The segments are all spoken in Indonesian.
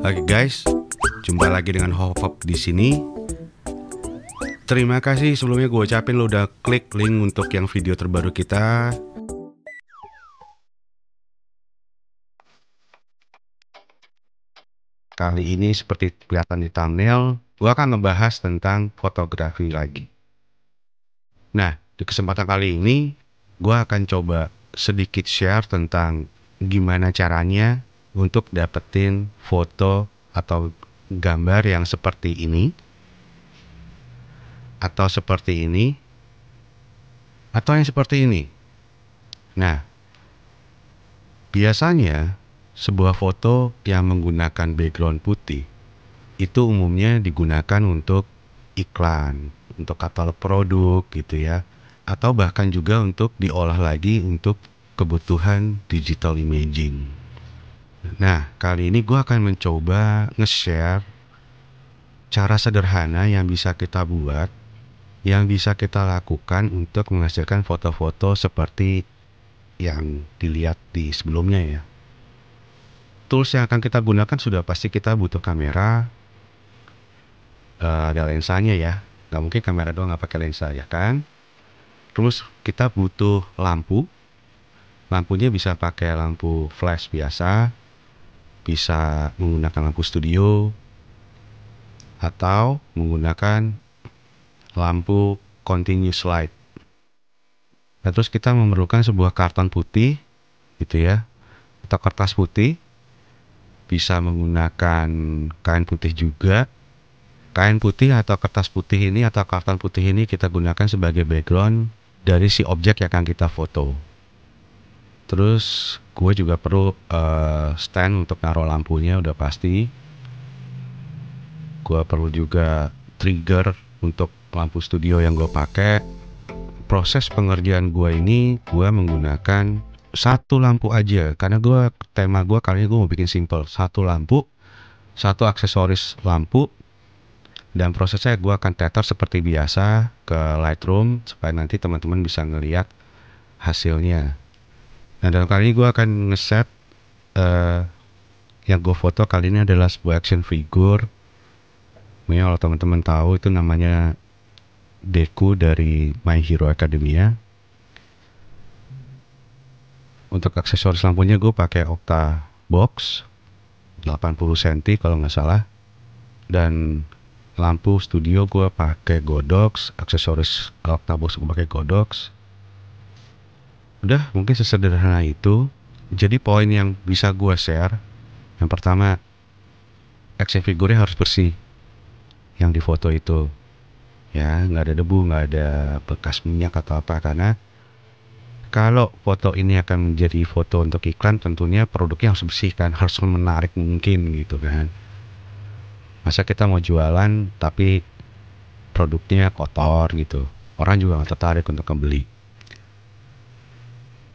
Oke guys, jumpa lagi dengan Hopop di sini. Terima kasih sebelumnya gue ucapin lo udah klik link untuk yang video terbaru kita. Kali ini seperti kelihatan di thumbnail, gue akan ngebahas tentang fotografi lagi. Nah, di kesempatan kali ini gue akan coba sedikit share tentang gimana caranya untuk dapetin foto atau gambar yang seperti ini, atau seperti ini, atau yang seperti ini. Nah, biasanya sebuah foto yang menggunakan background putih itu umumnya digunakan untuk iklan, untuk katalog produk gitu ya, atau bahkan juga untuk diolah lagi untuk kebutuhan digital imaging. Nah, kali ini gue akan mencoba nge-share cara sederhana yang bisa kita buat, yang bisa kita lakukan untuk menghasilkan foto-foto seperti yang dilihat di sebelumnya ya. Tools yang akan kita gunakan sudah pasti kita butuh kamera, ada lensanya ya. Nggak mungkin kamera doang nggak pakai lensa ya kan. Terus kita butuh lampu. Lampunya bisa pakai lampu flash biasa, bisa menggunakan lampu studio, atau menggunakan lampu continuous light. Nah, terus kita memerlukan sebuah karton putih gitu ya, atau kertas putih. Bisa menggunakan kain putih juga. Kain putih atau kertas putih ini atau karton putih ini kita gunakan sebagai background dari si objek yang akan kita foto. Terus gue juga perlu stand untuk naruh lampunya udah pasti. Gue perlu juga trigger untuk lampu studio yang gue pakai. Proses pengerjaan gue ini gue menggunakan satu lampu aja karena tema gue kali ini gue mau bikin simple. Satu lampu, satu aksesoris lampu. Dan prosesnya gue akan tether seperti biasa ke Lightroom supaya nanti teman-teman bisa ngelihat hasilnya. Nah, dalam kali ini gue akan ngeset yang gue foto kali ini adalah sebuah action figure. Mungkin kalau teman-teman tahu itu namanya Deku dari My Hero Academia. Untuk aksesoris lampunya gue pakai Octa Box 80 cm kalau nggak salah. Dan lampu studio gue pakai Godox, aksesoris Octabox gue pakai Godox. Udah, mungkin sesederhana itu. Jadi poin yang bisa gue share, yang pertama, action figure-nya harus bersih yang di foto itu ya, nggak ada debu, nggak ada bekas minyak atau apa. Karena kalau foto ini akan menjadi foto untuk iklan, tentunya produknya harus bersih kan, harus menarik mungkin gitu kan. Masa kita mau jualan tapi produknya kotor gitu, orang juga nggak tertarik untuk membeli.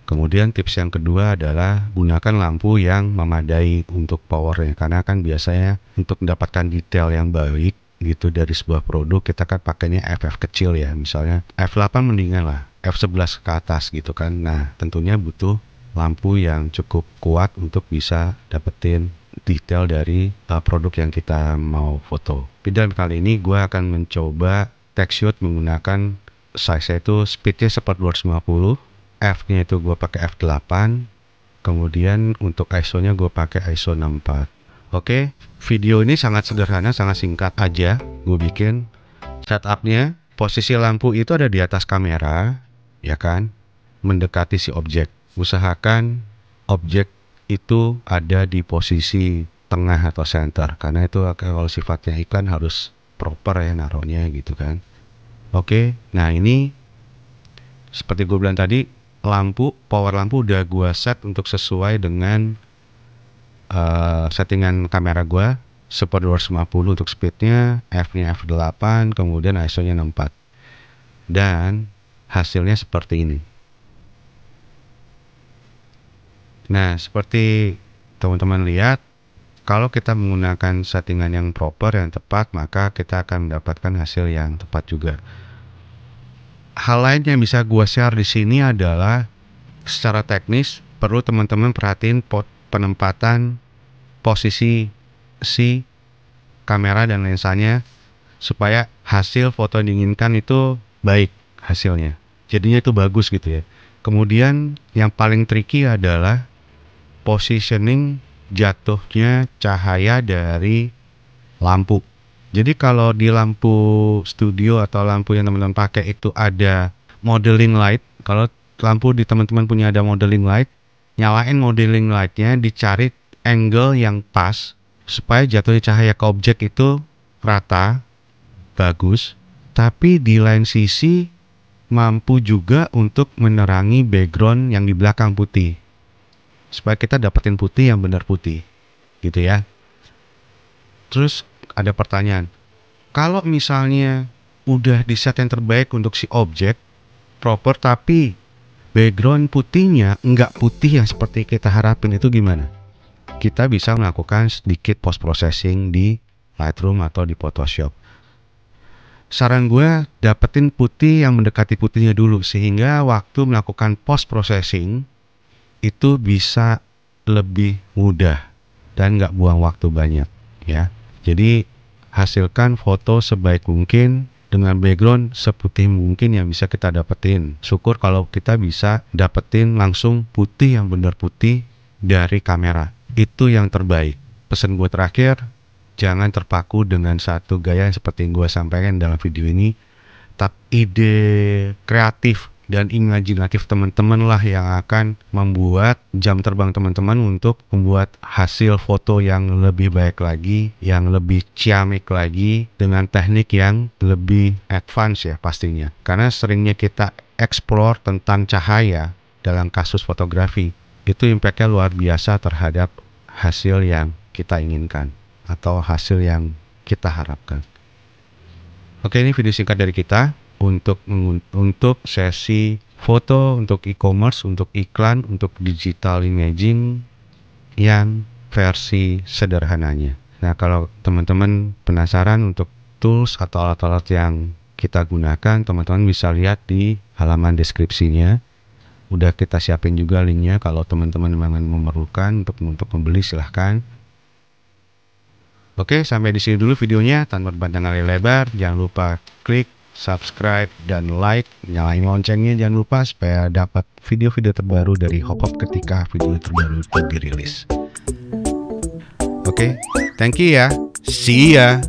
Kemudian tips yang kedua adalah gunakan lampu yang memadai untuk powernya, karena kan biasanya untuk mendapatkan detail yang baik gitu dari sebuah produk kita kan pakainya FF kecil ya, misalnya F8 mendingan lah, F11 ke atas gitu kan. Nah, tentunya butuh lampu yang cukup kuat untuk bisa dapetin detail dari produk yang kita mau foto. Dan kali ini gue akan mencoba take shoot menggunakan size itu speednya 1250, F-nya itu gue pakai F8, kemudian untuk ISO-nya gue pakai ISO 64. Oke, video ini sangat sederhana, sangat singkat aja gue bikin. Setupnya, posisi lampu itu ada di atas kamera, ya kan, mendekati si objek. Usahakan objek itu ada di posisi tengah atau center, karena itu kalau sifatnya iklan harus proper ya naruhnya gitu kan. Oke, nah ini seperti gue bilang tadi, power lampu udah gue set untuk sesuai dengan settingan kamera gue. 1250 untuk speednya, F-nya F8, kemudian ISO-nya 64. Dan hasilnya seperti ini. Nah, seperti teman-teman lihat, kalau kita menggunakan settingan yang proper, yang tepat, maka kita akan mendapatkan hasil yang tepat juga. Hal lain yang bisa gue share di sini adalah secara teknis perlu teman-teman perhatiin penempatan posisi si kamera dan lensanya supaya hasil foto yang diinginkan itu baik hasilnya. Jadinya itu bagus gitu ya. Kemudian yang paling tricky adalah positioning jatuhnya cahaya dari lampu. Jadi kalau di lampu studio atau lampu yang teman-teman pakai itu ada modeling light, kalau lampu di teman-teman punya ada modeling light, nyalain modeling lightnya, dicari angle yang pas supaya jatuhnya cahaya ke objek itu rata, bagus, tapi di lain sisi mampu juga untuk menerangi background yang di belakang putih, supaya kita dapetin putih yang benar putih, gitu ya. Terus ada pertanyaan, kalau misalnya udah di set yang terbaik untuk si objek proper, tapi background putihnya nggak putih yang seperti kita harapin, itu gimana? Kita bisa melakukan sedikit post processing di Lightroom atau di Photoshop. Saran gue, dapetin putih yang mendekati putihnya dulu, sehingga waktu melakukan post processing itu bisa lebih mudah dan nggak buang waktu banyak ya. Jadi hasilkan foto sebaik mungkin dengan background seputih mungkin yang bisa kita dapetin. Syukur kalau kita bisa dapetin langsung putih yang benar putih dari kamera. Itu yang terbaik. Pesan gue terakhir, jangan terpaku dengan satu gaya yang seperti yang gue sampaikan dalam video ini. Tapi ide kreatif dan imajinatif teman-teman lah yang akan membuat jam terbang teman-teman untuk membuat hasil foto yang lebih baik lagi, yang lebih ciamik lagi, dengan teknik yang lebih advance ya pastinya. Karena seringnya kita explore tentang cahaya dalam kasus fotografi, itu impact-nya luar biasa terhadap hasil yang kita inginkan atau hasil yang kita harapkan. Oke, ini video singkat dari kita untuk sesi foto, untuk e-commerce, untuk iklan, untuk digital imaging yang versi sederhananya. Nah, kalau teman-teman penasaran untuk tools atau alat-alat yang kita gunakan, teman-teman bisa lihat di halaman deskripsinya. Udah kita siapin juga linknya, kalau teman-teman memang memerlukan untuk membeli silahkan. Oke, sampai di sini dulu videonya. Tanpa berpanjang lebar, jangan lupa klik subscribe dan like, nyalain loncengnya jangan lupa supaya dapat video-video terbaru dari Hopop ketika video terbaru itu dirilis. Oke, thank you ya. See ya.